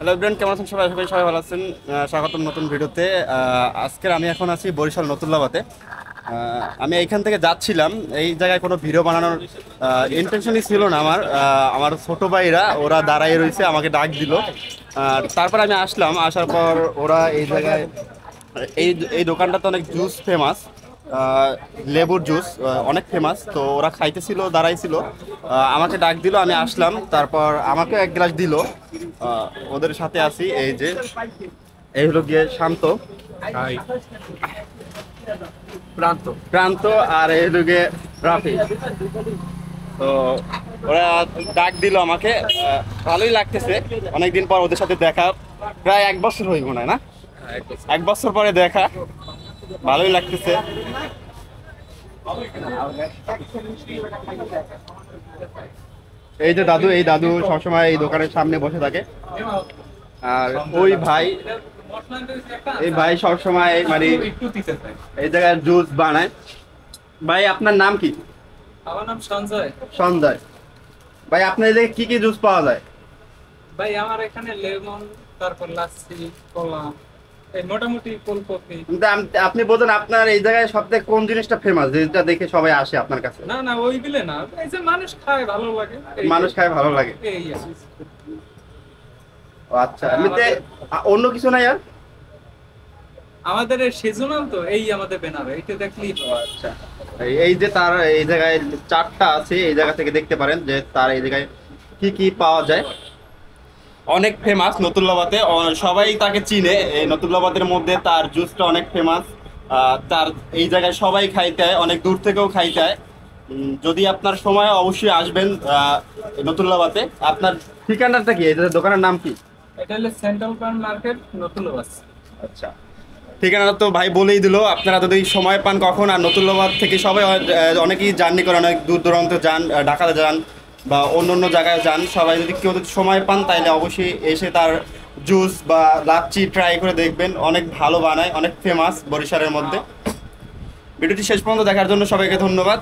Hello everyone, কেমন আছেন সবাই? আশা করি সবাই ভালো আছেন। স্বাগতম নতুন ভিডিওতে। আজকের আমি এখন আছি বরিশাল নতুল্লাবাতে। আমি এইখান থেকে যাচ্ছিলাম। এই জায়গায় কোনো ভিডিও বানানোর ইন্টেনশনই ছিল না আমার। আমার ছোট ভাইরা ওরা দাঁড়াই রয়েছে, আমাকে ডাক দিল। তারপর আমি আসলাম, আসার পর ওরা এই জায়গায় এই এই দোকানটাতে অনেক জুস ফেমাস, লেবুর জুস অনেক ফেমাস। তো ওরা খাইতেছিল, দাঁড়াইছিল, আমাকে ডাক দিল, আমি আসলাম। তারপর আমাকে এক গ্লাস দিল। ওদের সাথে আছি, এই যে এই হলো গিয়ে শান্ত, হাই প্রান্ত। প্রান্ত, আর এই হলো গিয়ে রাফি। তো ওরা ডাক দিল আমাকে, ভালোই লাগতেছে। অনেকদিন পর ওদের সাথে দেখা, প্রায় 1 বছর হয়ে মনে হয় না, 1 বছর পরে দেখা, ভালোই লাগতেছে। এই যে দাদু, এই দাদু সবসময় এই দোকানের সামনে বসে থাকে। আর ওই ভাই, এই ভাই সবসময় মানে এই জায়গায় জুস বানায়। ভাই আপনার নাম কি? আমার নাম সঞ্জয়। সঞ্জয় ভাই, আপনার এই জায়গায় কি কি জুস পাওয়া যায়? ভাই আমার এখানে লেমন, তারপর লাচ্ছি, কলা, এই মোটামুটি কোল্ড কফি। কিন্তু আপনি বলছেন আপনার এই জায়গায় সবথেকে কোন জিনিসটা ফেমাস, যেটা দেখে সবাই আসে আপনার কাছে? না না, ওইগুলো না, এই যে মানুষ খায় ভালো লাগে, মানুষ খায় ভালো লাগে। এই আছে। ও আচ্ছা, এমনিতে অন্য কিছু নাই আর? আমাদের সিজনাল তো এই আমাদের বেনাবে, এটা দেখলেই তো। আচ্ছা, এই যে তার এই জায়গায় চারটা আছে, এই জায়গা থেকে দেখতে পারেন যে তার এই জায়গায় কি কি পাওয়া যায়। অনেক ফেমাস নতুল্লাবাতে, সবাই তাকে চিনে। এই নতুল্লাবাদের মধ্যে তার জুসটা অনেক ফেমাস। তার এই জায়গায় সবাই খাইতে হয়, অনেক দূর থেকেও খাইতে হয়। যদি আপনার সময় অবশ্যই আসবেন নতুল্লাবাতে। আপনার ঠিকানাটা কি, এই দোকানের নাম কি? এটা হলো সেন্ট্রাল পার্ক মার্কেট, নতুন বাস। আচ্ছা, ঠিকানাটা তো ভাই বলেই দিল। আপনারা যদি সময় পান কখন, আর নতুল্লাবাদ থেকে সবাই অনেকেই জার্নি করে, অনেক দূর দূরান্ত যান, ঢাকাতে যান বা অন্য অন্য জায়গায় যান। সবাই যদি কেউ যদি সময় পান তাহলে অবশ্যই এসে তার জুস বা লাচ্ছি ট্রাই করে দেখবেন। অনেক ভালো বানায়, অনেক ফেমাস বরিশালের মধ্যে। ভিডিওটি শেষ পর্যন্ত দেখার জন্য সবাইকে ধন্যবাদ।